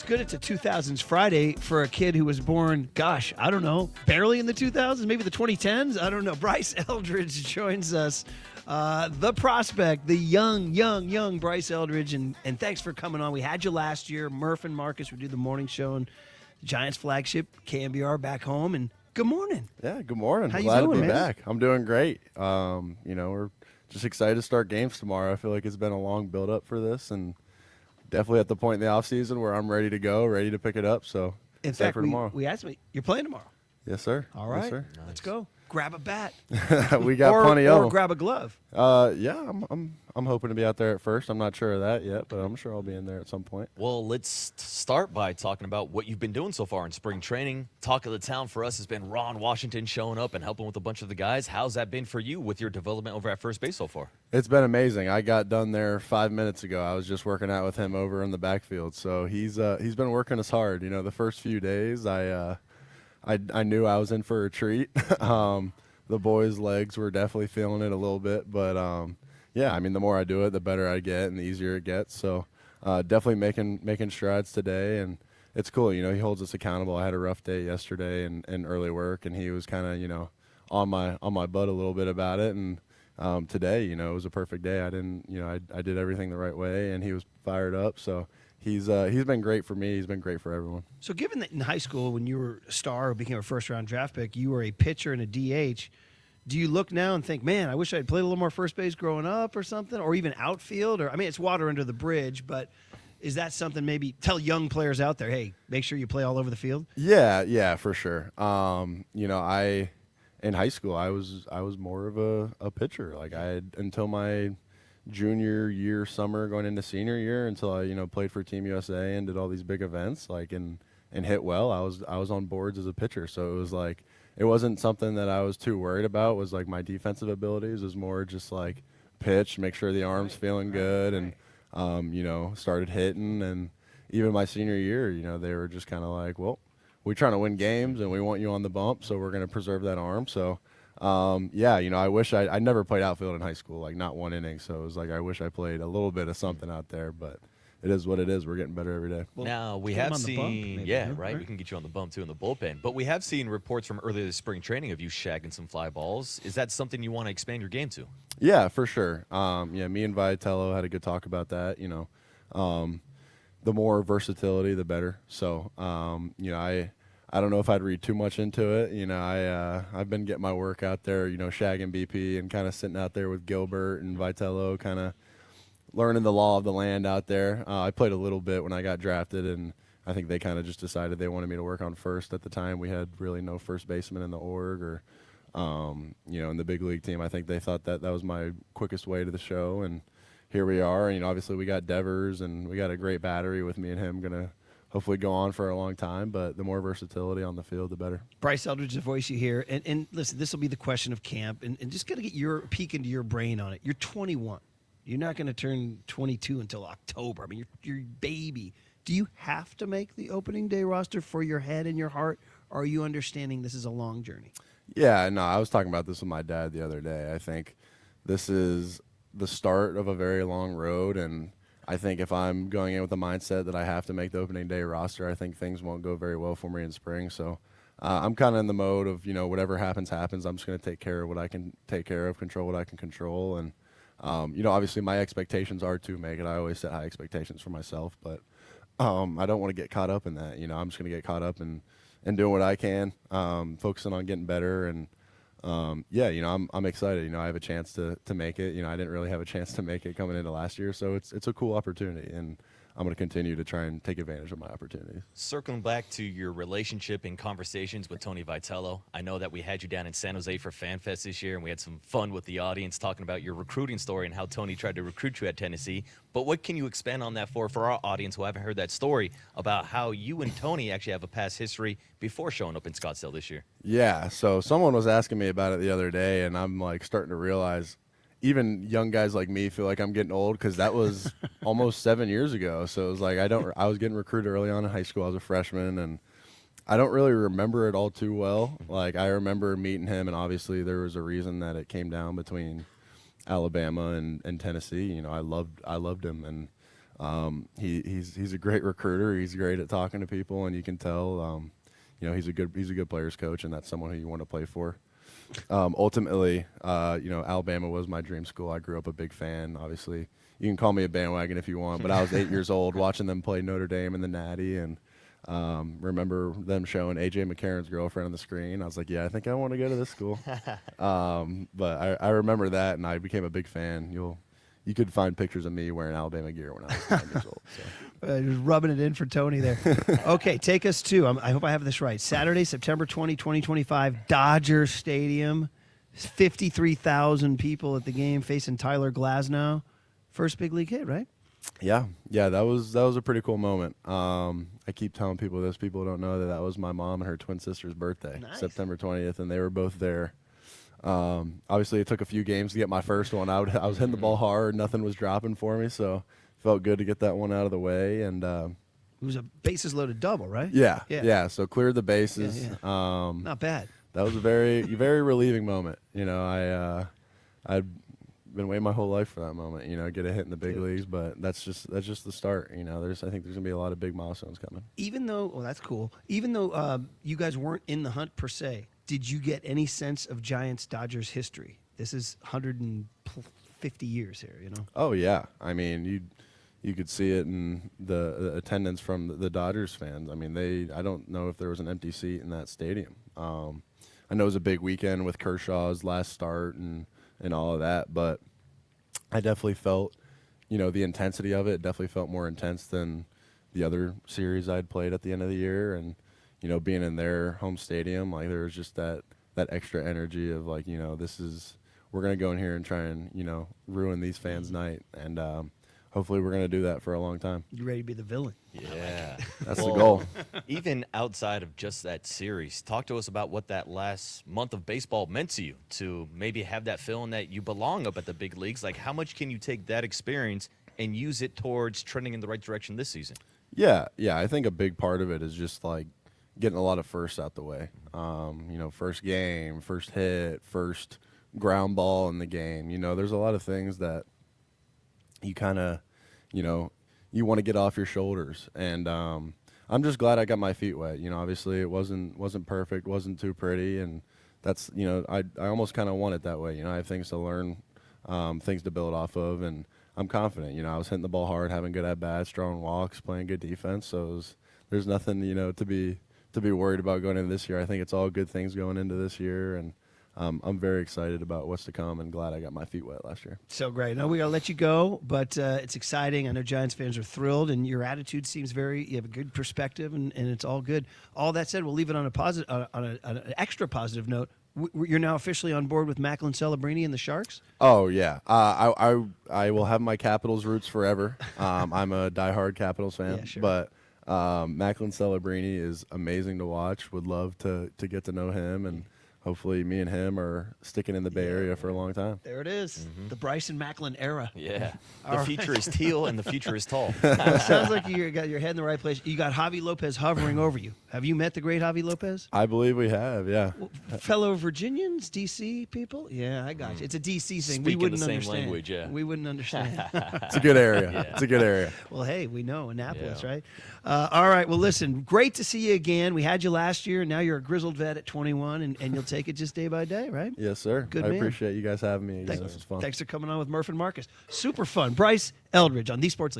It's good it's a 2000s Friday for a kid who was born, gosh, I don't know, barely in the 2000s, maybe the 2010s. I don't know. Bryce Eldridge joins us. The prospect, the young Bryce Eldridge. And thanks for coming on. We had you last year. Murph and Marcus would do the morning show and Giants flagship, KMBR, back home. And good morning. Yeah, good morning. How you Glad doing, to be man? back. I'm doing great. We're just excited to start games tomorrow. I feel like it's been a long build up for this, and definitely at the point in the off season where I'm ready to go, ready to pick it up. So In excited fact, for tomorrow. we asked me, you're playing tomorrow. Yes, sir. All right. Yes, sir. Let's go. Grab a bat. We got plenty of Or them. grab a glove. Yeah, I'm hoping to be out there at first. I'm not sure of that yet, but I'm sure I'll be in there at some point. Well, let's start by talking about what you've been doing so far in spring training. Talk of the town for us has been Ron Washington showing up and helping with a bunch of the guys. How's that been for you with your development over at first base so far? It's been amazing. I got done there 5 minutes ago. I was just working out with him over in the backfield. So he's been working us hard. You know, the first few days I knew I was in for a treat. The boys' legs were definitely feeling it a little bit, but yeah, I mean, the more I do it, the better I get and the easier it gets. So definitely making strides today, and it's cool. You know, he holds us accountable. I had a rough day yesterday and early work, and he was kind of on my butt a little bit about it. And today, it was a perfect day. I did everything the right way, and he was fired up. So he's been great for me. He's been great for everyone. So given that in high school, when you were a star who became a first-round draft pick, you were a pitcher and a DH, do you look now and think, man, I wish I'd played a little more first base growing up or something, or even outfield? Or I mean, it's water under the bridge, but is that something maybe tell young players out there, hey, make sure you play all over the field? Yeah, for sure. In high school, I was more of a pitcher. Like until my junior year, summer, going into senior year, until I played for Team USA and did all these big events, and hit well. I was on boards as a pitcher, so it was like it wasn't something that I was too worried about. Was like my defensive abilities. It was more just like pitch, make sure the arm's feeling good, and started hitting. And even my senior year, they were just kind of like, well, we're trying to win games and we want you on the bump, so we're going to preserve that arm. So I wish I never played outfield in high school, like not one inning. So it was like I wish I played a little bit of something out there, but it is what it is. We're getting better every day. Well, now, we get him have on the bump, seen, maybe, yeah, huh? right, we can get you on the bump, too, in the bullpen. But we have seen reports from earlier this spring training of you shagging some fly balls. Is that something you want to expand your game to? Yeah, for sure. Me and Vitello had a good talk about that. The more versatility, the better. So, I don't know if I'd read too much into it. I've been getting my work out there, shagging BP and kind of sitting out there with Gilbert and Vitello, kind of learning the law of the land out there. I played a little bit when I got drafted, and I think they kind of just decided they wanted me to work on first. At the time, we had really no first baseman in the org or, in the big league team. I think they thought that was my quickest way to the show, and here we are. And, obviously we got Devers, and we got a great battery with me and him going to hopefully go on for a long time, but the more versatility on the field, the better. Bryce Eldridge, the voice you hear. And listen, this will be the question of camp, and just got to get your peek into your brain on it. You're 21. You're not going to turn 22 until October. I mean, you're a baby. Do you have to make the opening day roster for your head and your heart, or are you understanding this is a long journey? Yeah, no, I was talking about this with my dad the other day. I think this is the start of a very long road, and I think if I'm going in with the mindset that I have to make the opening day roster, I think things won't go very well for me in spring. So I'm kind of in the mode of, whatever happens. I'm just going to take care of what I can take care of, control what I can control. And, obviously my expectations are to make it. I always set high expectations for myself, but I don't want to get caught up in that. I'm just going to get caught up in doing what I can, focusing on getting better. And, I'm excited. I have a chance to make it. I didn't really have a chance to make it coming into last year, so it's a cool opportunity, and I'm going to continue to try and take advantage of my opportunities. Circling back to your relationship and conversations with Tony Vitello, I know that we had you down in San Jose for FanFest this year, and we had some fun with the audience talking about your recruiting story and how Tony tried to recruit you at Tennessee. But what can you expand on that for our audience who haven't heard that story about how you and Tony actually have a past history before showing up in Scottsdale this year? Yeah, so someone was asking me about it the other day, and I'm like starting to realize even young guys like me feel like I'm getting old, because that was almost 7 years ago. So it was like I was getting recruited early on in high school. I was a freshman, and I don't really remember it all too well. Like, I remember meeting him, and obviously there was a reason that it came down between Alabama and Tennessee. I loved him, and He's a great recruiter. He's great at talking to people, and you can tell, he's a good players coach, and that's someone who you want to play for. Ultimately, Alabama was my dream school. I grew up a big fan. Obviously, you can call me a bandwagon if you want, but I was 8 years old watching them play Notre Dame in the Natty, and remember them showing A.J. McCarron's girlfriend on the screen. I was like, yeah, I think I want to go to this school. But I remember that, and I became a big fan. You could find pictures of me wearing Alabama gear when I was 9 years old. So. Just rubbing it in for Tony there. Okay, take us to, I hope I have this right, Saturday, September 20, 2025, Dodger Stadium. 53,000 people at the game facing Tyler Glasnow. First big league hit, right? Yeah, that was a pretty cool moment. I keep telling people this. People don't know that was my mom and her twin sister's birthday, Nice. September 20th, and they were both there. Obviously, it took a few games to get my first one out. I was hitting the ball hard. Nothing was dropping for me, so felt good to get that one out of the way. And It was a bases loaded double, right? yeah. So cleared the bases. Yeah. Not bad. That was a very relieving moment. I'd been waiting my whole life for that moment. Get a hit in the big leagues, but that's just the start. I think there's gonna be a lot of big milestones coming. Even though, that's cool. Even though you guys weren't in the hunt per se, did you get any sense of Giants-Dodgers history? This is 150 years here, Oh yeah, I mean you could see it in the attendance from the Dodgers fans. I mean I don't know if there was an empty seat in that stadium. I know it was a big weekend with Kershaw's last start and all of that, but I definitely felt, the intensity of it definitely felt more intense than the other series I'd played at the end of the year. And, being in their home stadium, like there was just that extra energy of like, we're going to go in here and try and, ruin these fans' night. And hopefully we're going to do that for a long time. You ready to be the villain? Yeah. That's the goal. Even outside of just that series, talk to us about what that last month of baseball meant to you, to maybe have that feeling that you belong up at the big leagues. Like, how much can you take that experience and use it towards trending in the right direction this season? Yeah. I think a big part of it is just like getting a lot of firsts out the way. First game, first hit, first ground ball in the game. There's a lot of things that you kind of, you want to get off your shoulders. And I'm just glad I got my feet wet. Obviously it wasn't perfect, wasn't too pretty, and that's, I almost kind of want it that way. I have things to learn, things to build off of, and I'm confident. I was hitting the ball hard, having good at-bats, drawing walks, playing good defense. So there's nothing, to be worried about going into this year. I think it's all good things going into this year, and I'm very excited about what's to come and glad I got my feet wet last year. So great. Now we got to let you go, but it's exciting. I know Giants fans are thrilled, and your attitude seems you have a good perspective, and it's all good. All that said, we'll leave it on an extra positive note. You're now officially on board with Macklin Celebrini and the Sharks? Oh, yeah. I will have my Capitals roots forever. I'm a diehard Capitals fan, Yeah, sure. but Macklin Celebrini is amazing to watch. Would love to get to know him, and hopefully me and him are sticking in the Bay Area for a long time. There it is. The Bryce and Macklin era. Yeah. All The right. future is teal and the future is tall. Well, it sounds like you got your head in the right place. You got Javi Lopez hovering over you. Have you met the great Javi Lopez? I believe we have, yeah. Fellow Virginians, D.C. people? Yeah, I got you. It's a D.C. thing. Speaking We the wouldn't same understand. language, yeah. We wouldn't understand. It's a good area. Yeah. It's a good area. Well, hey, we know Annapolis, Yeah. right? All right. Well, listen, great to see you again. We had you last year, and now you're a grizzled vet at 21, and you'll take it just day by day, right? Yes, sir. Good I man. appreciate you guys having me again. This was fun. Thanks for coming on with Murph and Marcus. Super fun. Bryce Eldridge on the Sports Leader.